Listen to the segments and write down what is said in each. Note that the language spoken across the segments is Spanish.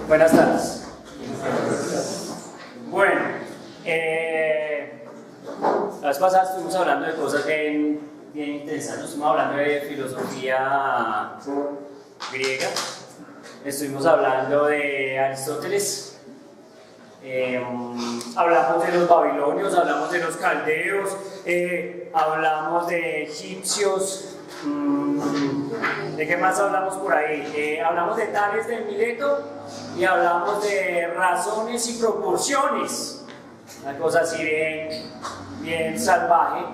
Buenas tardes. Bueno, la vez pasada estuvimos hablando de cosas bien interesantes. Estuvimos hablando de filosofía griega, estuvimos hablando de Aristóteles, hablamos de los babilonios, hablamos de los caldeos, hablamos de egipcios. ¿De qué más hablamos por ahí? Hablamos de Tales de Mileto y hablamos de razones y proporciones, una cosa así bien salvaje.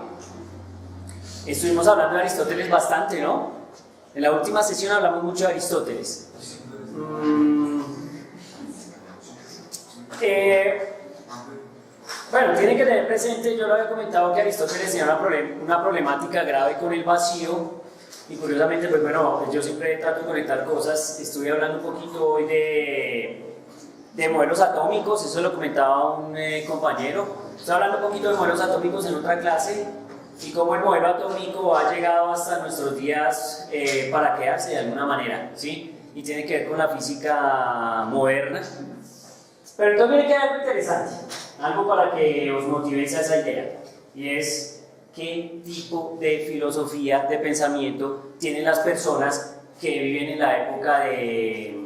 Estuvimos hablando de Aristóteles bastante, ¿no? En la última sesión hablamos mucho de Aristóteles. Bueno, tienen que tener presente, yo lo había comentado, que Aristóteles tenía una problemática grave con el vacío. Y curiosamente, pues bueno, yo siempre trato de conectar cosas. Estuve hablando un poquito hoy de modelos atómicos, eso lo comentaba un compañero. Estoy hablando un poquito de modelos atómicos en otra clase y cómo el modelo atómico ha llegado hasta nuestros días para quedarse de alguna manera, ¿sí? Y tiene que ver con la física moderna. Pero entonces viene que hay algo interesante, algo para que os motivéis a esa idea, y es qué tipo de filosofía, de pensamiento tienen las personas que viven en la época de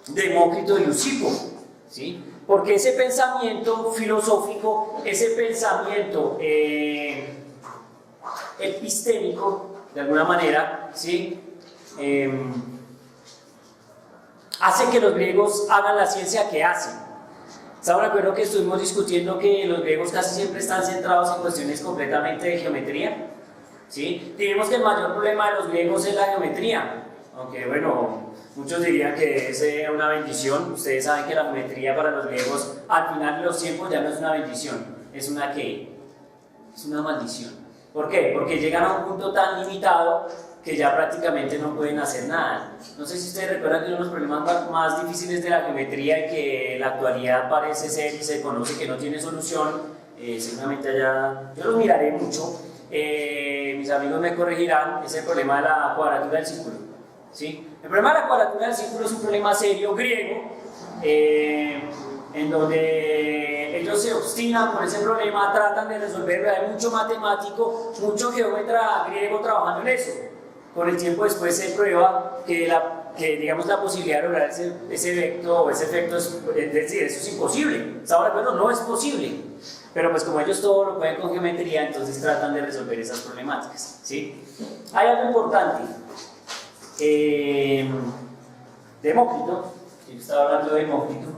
Demócrito y Leucipo, ¿sí? Porque ese pensamiento filosófico, ese pensamiento epistémico, de alguna manera, ¿sí? Hace que los griegos hagan la ciencia que hacen. ¿Saben? Recuerdo que estuvimos discutiendo que los griegos casi siempre están centrados en cuestiones completamente de geometría, ¿sí? Digamos que el mayor problema de los griegos es la geometría, aunque bueno, muchos dirían que es una bendición. Ustedes saben que la geometría para los griegos al final de los tiempos ya no es una bendición, es una ¿qué? Es una maldición. ¿Por qué? Porque llegan a un punto tan limitado que ya prácticamente no pueden hacer nada. No sé si ustedes recuerdan que uno de los problemas más difíciles de la geometría y que en la actualidad parece ser y se conoce que no tiene solución, seguramente allá yo los miraré mucho, mis amigos me corregirán, es el problema de la cuadratura del círculo, ¿sí? El problema de la cuadratura del círculo es un problema serio griego, en donde ellos se obstinan por ese problema, tratan de resolverlo. Hay mucho matemático, mucho geómetra griego trabajando en eso. Con el tiempo después se prueba que digamos, la posibilidad de lograr ese efecto o ese efecto es decir, eso es imposible. Ahora, bueno, no es posible. Pero pues como ellos todo lo pueden con geometría, entonces tratan de resolver esas problemáticas, ¿sí? Hay algo importante. Demócrito, yo estaba hablando de Demócrito,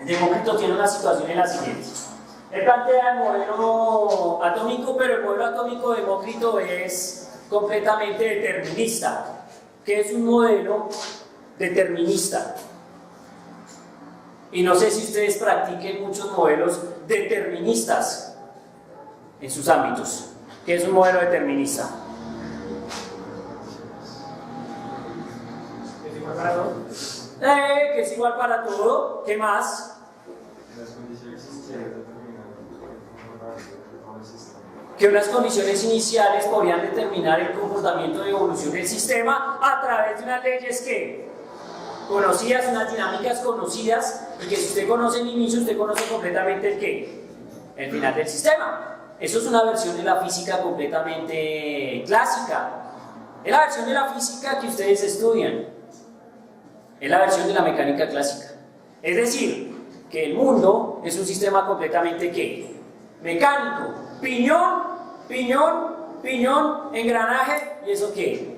Demócrito tiene una situación en la siguiente. Él plantea el modelo atómico, pero el modelo atómico de Demócrito es completamente determinista. ¿Qué es un modelo determinista? Y no sé si ustedes practiquen muchos modelos deterministas en sus ámbitos. ¿Qué es un modelo determinista? ¿Es igual para todo? Que es igual para todo. ¿Qué más? Que unas condiciones iniciales podrían determinar el comportamiento de evolución del sistema a través de unas leyes que conocidas, unas dinámicas conocidas, y que si usted conoce el inicio, usted conoce completamente el qué, el final del sistema. Eso es una versión de la física completamente clásica. Es la versión de la física que ustedes estudian. Es la versión de la mecánica clásica. Es decir, que el mundo es un sistema completamente ¿qué? Mecánico. Piñón, piñón, piñón, engranaje, ¿y eso qué?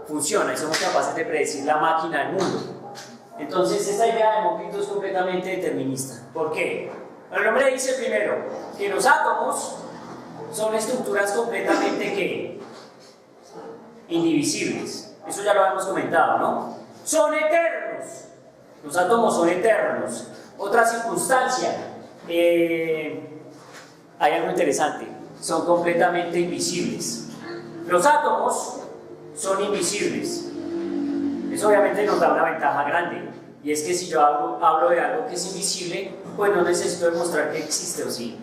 Funciona, y somos capaces de predecir la máquina del mundo. Entonces, esta idea de Demócrito es completamente determinista. ¿Por qué? El hombre dice primero que los átomos son estructuras completamente ¿qué? Indivisibles. Eso ya lo habíamos comentado, ¿no? Son eternos. Los átomos son eternos. Otra circunstancia, hay algo interesante, son completamente invisibles. Los átomos son invisibles. Eso obviamente nos da una ventaja grande, y es que si yo hablo de algo que es invisible, pues no necesito demostrar que existe, ¿o sí?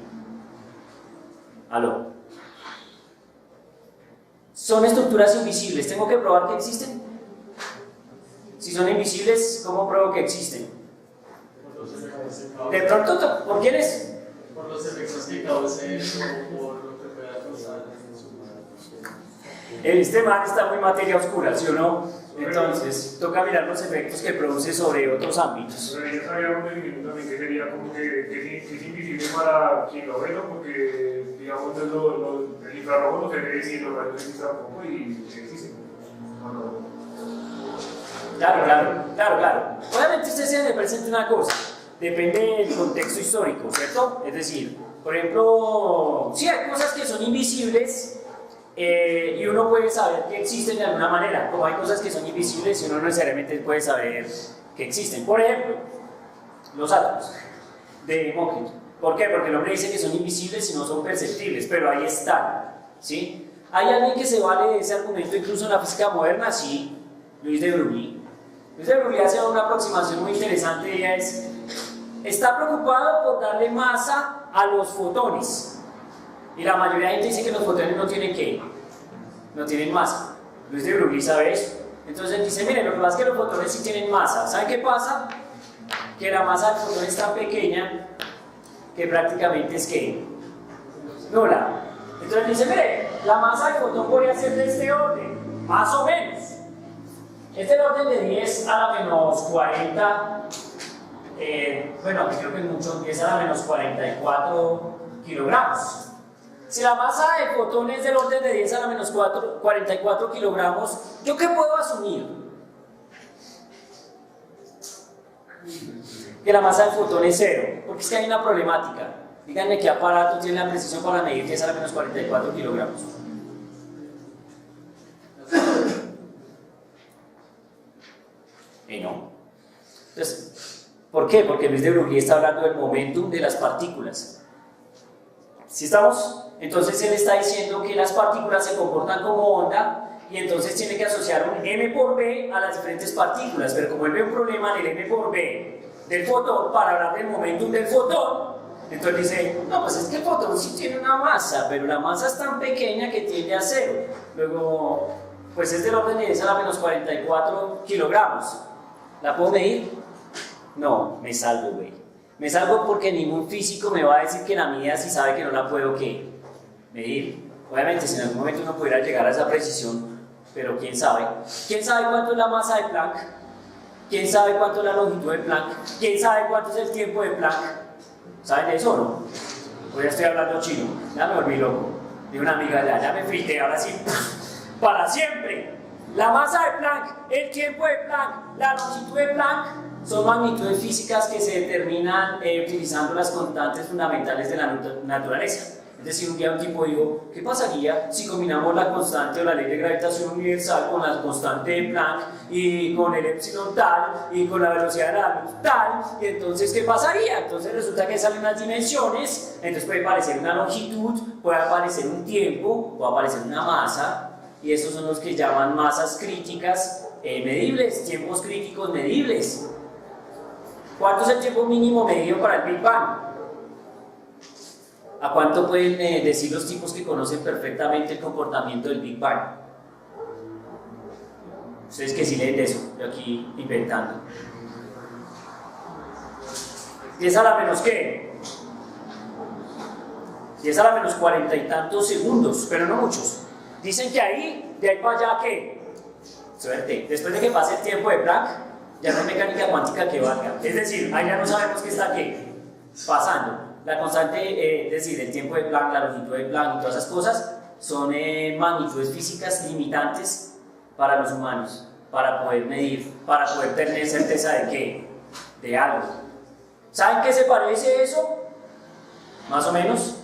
¿Aló? Son estructuras invisibles, ¿tengo que probar que existen? Si son invisibles, ¿cómo pruebo que existen? De pronto, ¿por quiénes? Por los efectos que causen o por lo que pueda causar en su Este man está muy materia oscura, ¿sí o no? Entonces, toca mirar los efectos que produce sobre otros ámbitos. Pero ya sabía un definimiento también que sería como que es invisible para quien lo ve, ¿no? Porque, digamos, el infrarrojo no se ve y los rayos X tampoco y existen. Claro. Obviamente usted se le presenta una cosa, depende del contexto histórico, ¿cierto? Es decir, por ejemplo, sí hay cosas que son invisibles y uno puede saber que existen de alguna manera, como hay cosas que son invisibles y uno no necesariamente puede saber que existen. Por ejemplo, los átomos de Demócrito. ¿Por qué? Porque el hombre dice que son invisibles y no son perceptibles, pero ahí están, ¿sí? ¿Hay alguien que se vale de ese argumento incluso en la física moderna? Sí, Luis de Broglie. Luis de Broglie hace una aproximación muy interesante y ella está preocupado por darle masa a los fotones. Y la mayoría de gente dice que los fotones no tienen ¿qué? No tienen masa. Luis de Broglie sabe eso. Entonces él dice, miren, lo que pasa es que los fotones sí tienen masa. ¿Saben qué pasa? Que la masa del fotón es tan pequeña que prácticamente es que nula. Entonces dice, mire, la masa del fotón podría ser de este orden, más o menos. Es del orden de 10 a la menos 40, bueno, creo que es mucho, 10 a la menos 44 kilogramos. Si la masa del fotón es del orden de 10 a la menos 44 kilogramos, ¿yo qué puedo asumir? Que la masa del fotón es cero, porque es que hay una problemática. Díganme qué aparato tiene la precisión para medir 10 a la menos 44 kilogramos. No. Entonces, ¿por qué? Porque Luis de Broglie está hablando del momentum de las partículas. ¿Sí estamos? Entonces él está diciendo que las partículas se comportan como onda y entonces tiene que asociar un m por b a las diferentes partículas, pero como él ve un problema en el m por b del fotón para hablar del momentum del fotón, entonces dice, no, pues es que el fotón sí tiene una masa, pero la masa es tan pequeña que tiende a cero. Luego, pues es del orden de 10 a la menos 44 kilogramos. ¿La puedo medir? No, me salgo, güey. Me salgo porque ningún físico me va a decir que la mida si sabe que no la puedo, ¿qué? Medir. Obviamente, si en algún momento uno pudiera llegar a esa precisión, pero ¿quién sabe? ¿Quién sabe cuánto es la masa de Planck? ¿Quién sabe cuánto es la longitud de Planck? ¿Quién sabe cuánto es el tiempo de Planck? ¿Saben de eso o no? Hoy ya estoy hablando chino, ya me volví loco. De una amiga ya me frité, ahora sí, para siempre. La masa de Planck, el tiempo de Planck, la longitud de Planck son magnitudes físicas que se determinan utilizando las constantes fundamentales de la naturaleza. Es decir, un día un tipo dijo, ¿qué pasaría si combinamos la constante o la ley de gravitación universal con la constante de Planck y con el epsilon tal y con la velocidad de la luz tal? Y entonces, ¿qué pasaría? Entonces resulta que salen unas dimensiones, entonces puede aparecer una longitud, puede aparecer un tiempo, puede aparecer una masa, y esos son los que llaman masas críticas medibles, tiempos críticos medibles. ¿Cuánto es el tiempo mínimo medido para el Big Bang? ¿A cuánto pueden decir los tipos que conocen perfectamente el comportamiento del Big Bang? Ustedes que sí leen de eso, yo aquí inventando. 10 a la menos ¿qué? 10 a la menos 40 y tantos segundos, pero no muchos. Dicen que ahí, de ahí para allá, ¿qué? Suerte. Después de que pase el tiempo de Planck, ya no hay mecánica cuántica que valga. Es decir, ahí ya no sabemos qué está ¿qué? Pasando. La constante, es decir, el tiempo de Planck, la longitud de Planck y todas esas cosas son magnitudes físicas limitantes para los humanos, para poder medir, para poder tener certeza de qué, de algo. ¿Saben qué se parece eso? Más o menos.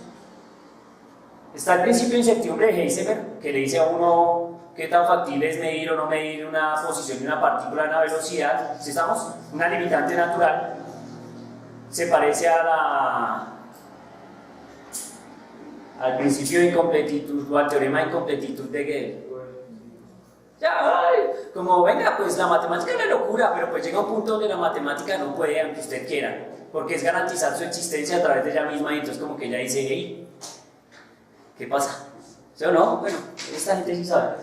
Está el principio de incertidumbre de Heisenberg, que le dice a uno qué tan factible es medir o no medir una posición de una partícula a una velocidad. Si estamos, una limitante natural. Se parece al principio de incompletitud o al teorema de incompletitud de Gödel. Ya, como venga, pues la matemática es una locura, pero pues llega un punto donde la matemática no puede, aunque usted quiera, porque es garantizar su existencia a través de ella misma, y entonces como que ella dice, hey, ¿qué pasa? ¿Sí o no? Bueno, esta gente sí sabe.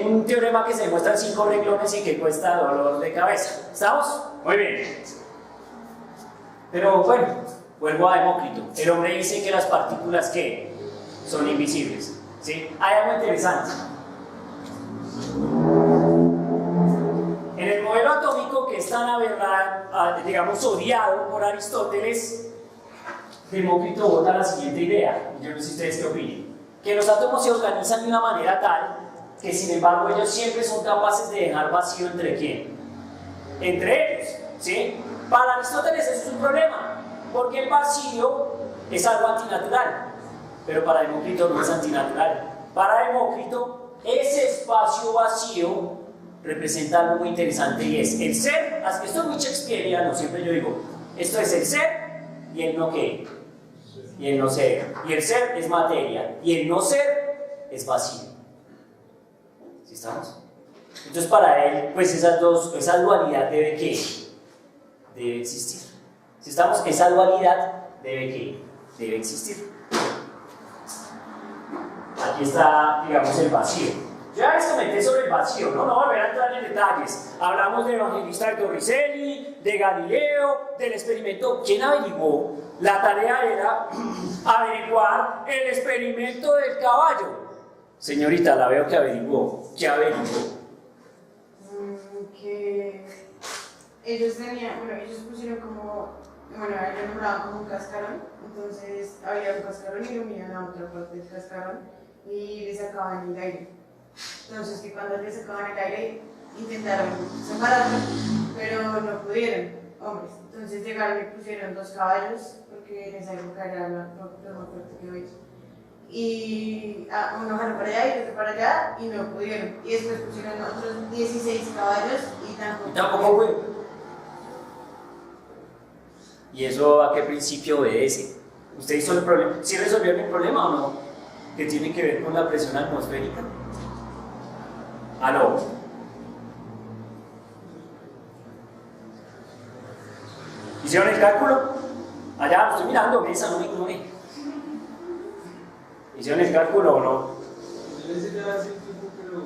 un teorema que se demuestra en 5 renglones y que cuesta dolor de cabeza. ¿Estamos? Muy bien. Pero bueno, vuelvo a Demócrito. El hombre dice que las partículas ¿qué? Son invisibles. ¿Sí? Hay algo interesante. En el modelo atómico que es tan digamos, odiado por Aristóteles, Demócrito vota la siguiente idea. Yo no sé ustedes qué opinen. Que los átomos se organizan de una manera tal que sin embargo ellos siempre son capaces de dejar vacío entre quién. Entre ellos. ¿Sí? Para Aristóteles eso es un problema, porque el vacío es algo antinatural, pero para Demócrito no es antinatural. Para Demócrito, ese espacio vacío representa algo muy interesante y es el ser. Esto es muy shakespeariano, siempre yo digo, esto es el ser y el no qué, y el no ser. Y el ser es materia, y el no ser es vacío. ¿Sí estamos? Entonces para él, pues esa dualidad debe ¿qué? Debe existir. Si estamos, esa dualidad debe ¿qué? Debe existir. Aquí está, digamos, el vacío. Yo ya les comenté sobre el vacío, no volveré a entrar en detalles. Hablamos del evangelista de Torricelli, de Galileo, del experimento. ¿Quién averiguó? La tarea era averiguar el experimento del caballo. Señorita, la veo que averiguó. ¿Qué averiguó? Que ellos pusieron como, ellos nombraban como un cascarón, entonces había un cascarón y iluminaban a otra parte del cascarón y le sacaban el aire. Entonces que cuando le sacaban el aire intentaron separarlo, pero no pudieron, hombres. Entonces llegaron y pusieron 2 caballos, porque en esa época era lo más fuerte que hoy. Y uno jaló para allá y otro para allá y no pudieron. Y después pusieron otros 16 caballos y tampoco puede. ¿Y eso a qué principio obedece? ¿Usted hizo el problema? ¿Sí resolvió el problema o no? ¿Que tiene que ver con la presión atmosférica? ¿Aló? ¿Hicieron el cálculo? Allá, estoy mirando, mesa, no me ignore. ¿Hicieron el cálculo o no? Yo le hice ya hace un tiempo, pero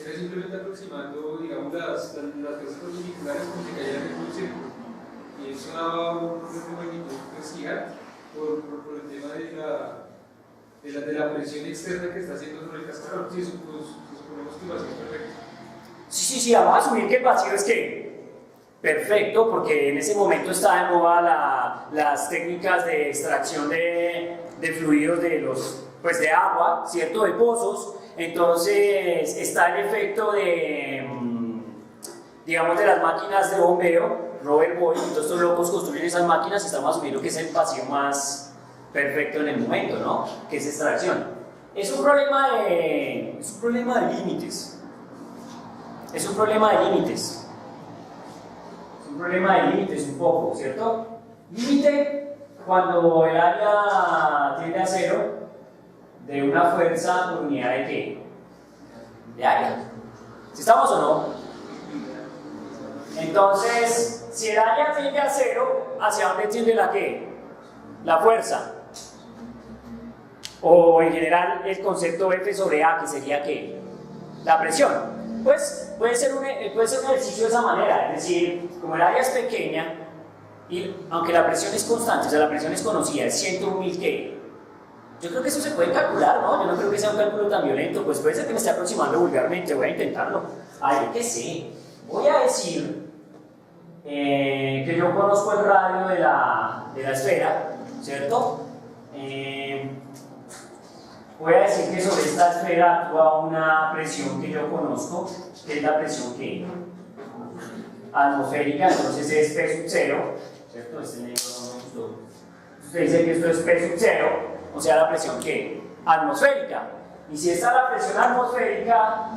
era simplemente aproximando, digamos, las fuerzas perpendiculares como que cayeran en un círculo. Y eso daba un orden de magnitud pues, gigante por el tema de la presión externa que está haciendo sobre el cascarón. Sí, suponemos que va a ser perfecto. Sí, vamos a asumir que el vacío es que perfecto, porque en ese momento está de moda las técnicas de extracción de fluidos de agua, ¿cierto? De pozos. Entonces está el efecto de, digamos, de las máquinas de bombeo, Robert Boyle. Entonces estos locos construyen esas máquinas y estamos asumiendo que es el vacío más perfecto en el momento, ¿no? Que es extracción. Es un problema de límites. Es un problema de límites. Es un problema de límites un poco, ¿cierto? Límite cuando el área tiende a 0 de una fuerza por unidad de ¿qué? De área. ¿Sí estamos o no? Entonces, si el área tiende a 0, ¿hacia dónde tiende la qué? La fuerza. O en general el concepto F sobre A, que sería ¿qué? La presión. Pues puede ser un ejercicio de esa manera, es decir, como el área es pequeña, y aunque la presión es constante, o sea, la presión es conocida, es 101.000 ¿qué? Yo creo que eso se puede calcular, ¿no? Yo no creo que sea un cálculo tan violento, pues puede ser que me esté aproximando vulgarmente, voy a intentarlo. Ay, yo qué sé, voy a decir que yo conozco el radio de la esfera, ¿cierto? Voy a decir que sobre esta esfera actúa una presión que yo conozco, que es la presión ¿qué? Atmosférica, entonces es P sub 0, ¿cierto? Este negro no me gustó. Usted dice que esto es P sub 0, o sea la presión ¿qué? Atmosférica. Y si esta es la presión atmosférica,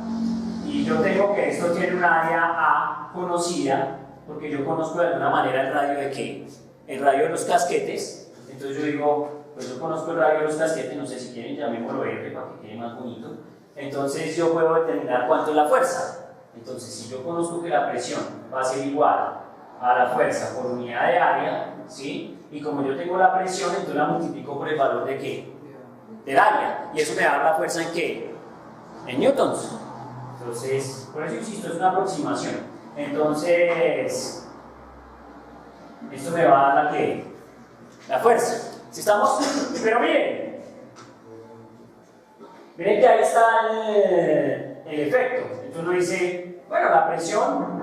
y yo tengo que esto tiene un área A conocida, porque yo conozco de alguna manera el radio de ¿qué? El radio de los casquetes, entonces yo digo, pues yo conozco el radio de los casquetes, no sé si quieren llamémoslo R para que quede más bonito. Entonces yo puedo determinar cuánto es la fuerza. Entonces si yo conozco que la presión va a ser igual a la fuerza por unidad de área, ¿sí? Y como yo tengo la presión, entonces la multiplico por el valor de ¿qué? Del área. Y eso me da la fuerza en ¿qué? En newtons. Entonces, por eso insisto, es una aproximación. Entonces, esto me va a dar la fuerza. ¿Sí estamos? Pero miren que ahí está el efecto. Entonces uno dice, bueno, la presión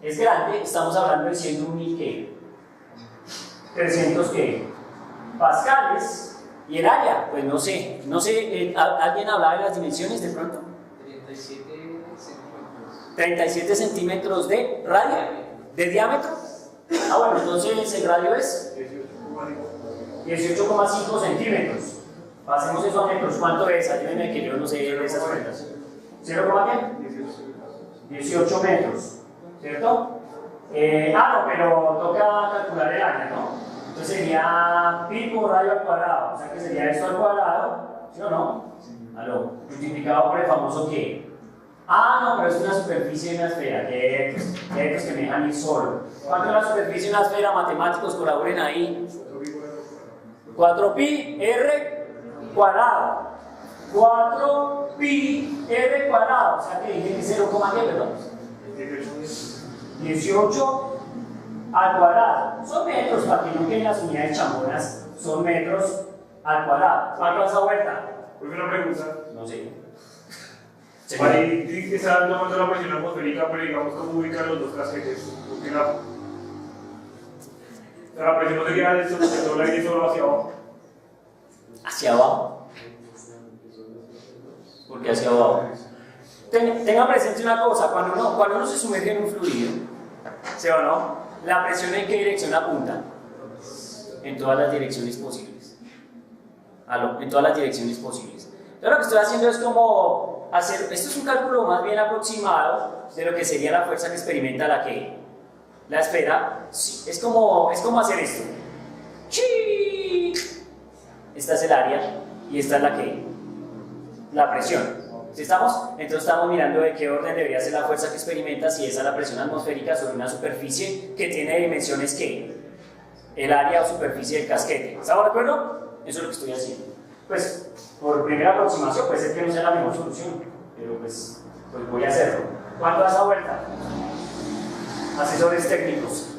es grande, estamos hablando de 100.000 ¿qué? 300 ¿qué? Pascales. ¿Y el área? Pues no sé, ¿alguien hablaba de las dimensiones de pronto? 37 centímetros de radio, de diámetro. Ah, bueno, entonces el radio es 18,5 centímetros. Pasemos eso a metros. ¿Cuánto es? Ayúdenme que yo no sé de esas cuentas. ¿0, qué? 18 metros. ¿Cierto? No, pero toca calcular el área, ¿no? Entonces sería pi por radio al cuadrado. O sea que sería esto al cuadrado. ¿Sí o no? Aló. Multiplicado por el famoso ¿qué? No, pero es una superficie de una esfera. Quietos que me dejan ir solo. ¿Cuánto es la superficie de una esfera? Matemáticos, colaboren ahí. 4pi r cuadrado. 4pi r cuadrado. O sea que dije que 0, ¿qué, perdón? 18 al cuadrado. Son metros, para que no queden las unidades chambonas. Son metros al cuadrado. ¿Cuánto es esa vuelta? Una pregunta. No sé. Ahí dice que está tomando la presión atmosférica, pero digamos cómo ubican los dos casquetes. Porque la presión no sería de todo el aire solo hacia abajo. ¿Hacia abajo? ¿Por qué hacia abajo? Tengan presente una cosa, cuando uno se sumerge en un fluido, ¿sí o no? La presión en qué dirección apunta? En todas las direcciones posibles. En todas las direcciones posibles. Entonces lo que estoy haciendo es como esto es un cálculo más bien aproximado de lo que sería la fuerza que experimenta la esfera. Sí, es como hacer esto. ¡Chi! Esta es el área y esta es la presión. ¿Sí estamos? Entonces estamos mirando de qué orden debería ser la fuerza que experimenta si esa es la presión atmosférica sobre una superficie que tiene dimensiones ¿qué? El área o superficie del casquete. ¿Estamos de acuerdo? Eso es lo que estoy haciendo. Pues, por primera aproximación puede ser que no sea la mejor solución, pero pues voy a hacerlo. ¿Cuánto da esa vuelta? Asesores técnicos.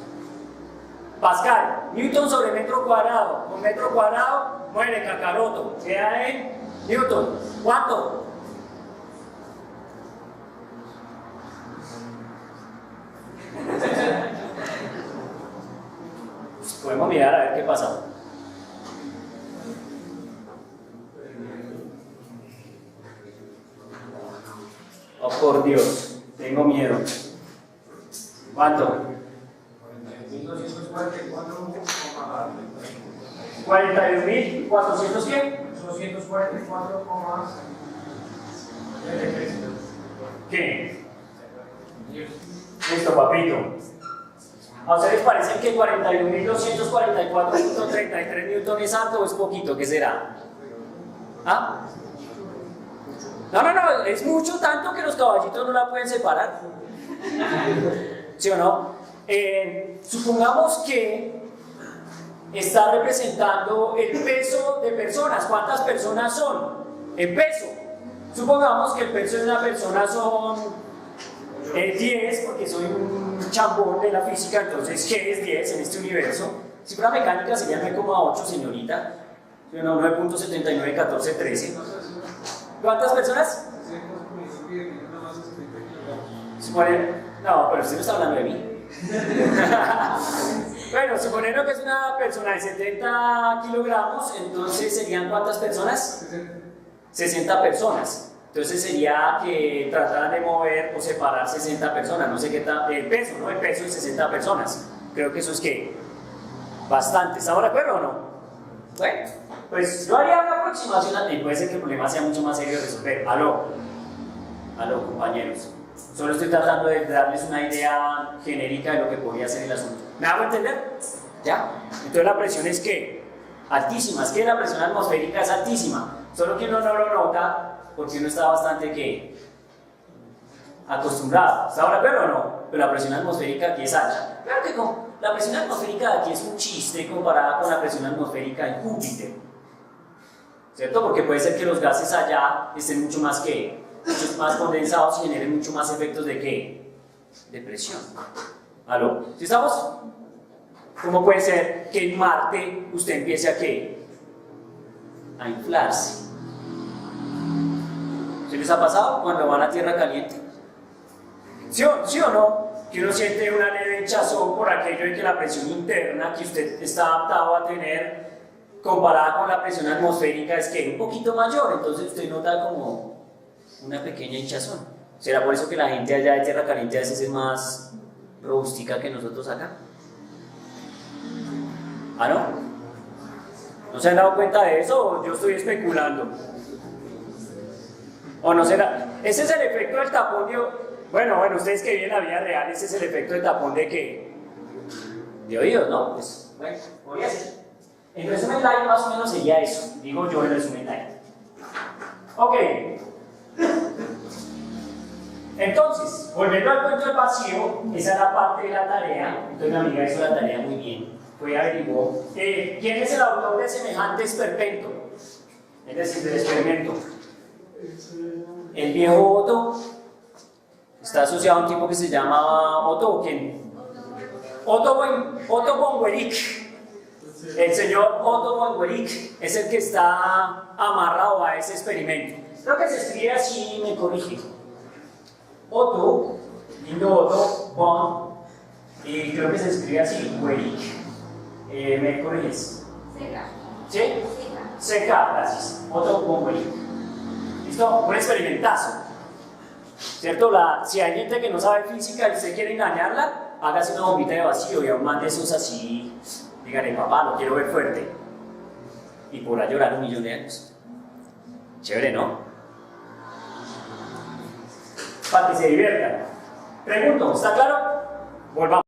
Pascal, Newton sobre metro cuadrado. Con metro cuadrado muere Kakaroto. Queda en Newton. ¿Cuánto? Pues podemos mirar a ver qué pasa. Oh, por Dios, tengo miedo. ¿Cuánto? 41.400 ¿qué? 244, ¿Qué? Listo, papito. ¿A ustedes parece que 41.244.33 newton es alto o es poquito? ¿Qué será? ¿Ah? No, es mucho, tanto que los caballitos no la pueden separar. ¿Sí o no? Supongamos que está representando el peso de personas. ¿Cuántas personas son? En peso. Supongamos que el peso de una persona son 10, porque soy un chambón de la física, entonces G es 10 en este universo. Si fuera mecánica sería 9,8, señorita. 9.791413. ¿Cuántas personas? No, pero usted no está hablando de mí. Bueno, suponiendo que es una persona de 70 kilogramos, entonces serían ¿cuántas personas? 60 personas. Entonces sería que trataran de mover o separar 60 personas, no sé qué tal, el peso, ¿no? El peso de 60 personas. Creo que eso es que bastante. ¿Estamos de acuerdo o no? Bueno, pues yo haría una aproximación y puede ser que el problema sea mucho más serio de resolver. Aló, compañeros. Solo estoy tratando de darles una idea genérica de lo que podría ser el asunto. ¿Me hago entender? ¿Ya? Entonces la presión es que altísima, es que la presión atmosférica es altísima, solo que uno no lo nota porque uno está bastante acostumbrado. ¿Está de acuerdo o no? Pero la presión atmosférica aquí es alta. Claro que la presión atmosférica de aquí es un chiste comparada con la presión atmosférica en Júpiter, ¿cierto? Porque puede ser que los gases allá estén mucho más muchos más condensados y generen mucho más efectos de ¿qué? De presión. ¿Aló? ¿Sí estamos? ¿Cómo puede ser que en Marte usted empiece a ¿qué? A inflarse? ¿Se les ha pasado cuando van a tierra caliente? ¿Sí o no? Que uno siente una leve hinchazón por aquello de que la presión interna que usted está adaptado a tener comparada con la presión atmosférica es que un poquito mayor, entonces usted nota como una pequeña hinchazón. ¿Será por eso que la gente allá de tierra caliente a veces es más robustica que nosotros acá? ¿Ah, no? ¿No se han dado cuenta de eso o yo estoy especulando? ¿O no será? Ese es el efecto del tapón de... Bueno, ustedes que viven la vida real, ese es el efecto del tapón de ¿qué? De oídos, ¿no? Pues, bueno, podría ser. En resumen light más o menos sería eso, digo yo en resumen light. Ok. Entonces, volviendo al cuento del vacío, esa es la parte de la tarea. Entonces mi amiga hizo la tarea muy bien. Fue y averiguó. ¿Quién es el autor de semejante esperpento? Es decir, del experimento. El viejo Otto. Está asociado a un tipo que se llama Otto, ¿quién? Otto von Guericke. El señor Otto von Guericke es el que está amarrado a ese experimento. Creo que se escribe así, me corrige. Otto, lindo Otto von, y creo que se escribe así, Guericke. ¿Me corriges? Seca. ¿Sí? Seca, gracias. Otto von Guericke. ¿Listo? Un experimentazo. ¿Cierto? Si hay gente que no sabe física y usted quiere engañarla, hágase una bombita de vacío y aún más de esos así, dígale, papá, lo quiero ver fuerte. Y podrá llorar 1.000.000 de años. Chévere, ¿no? Para que se diviertan. Pregunto, ¿está claro? Volvamos.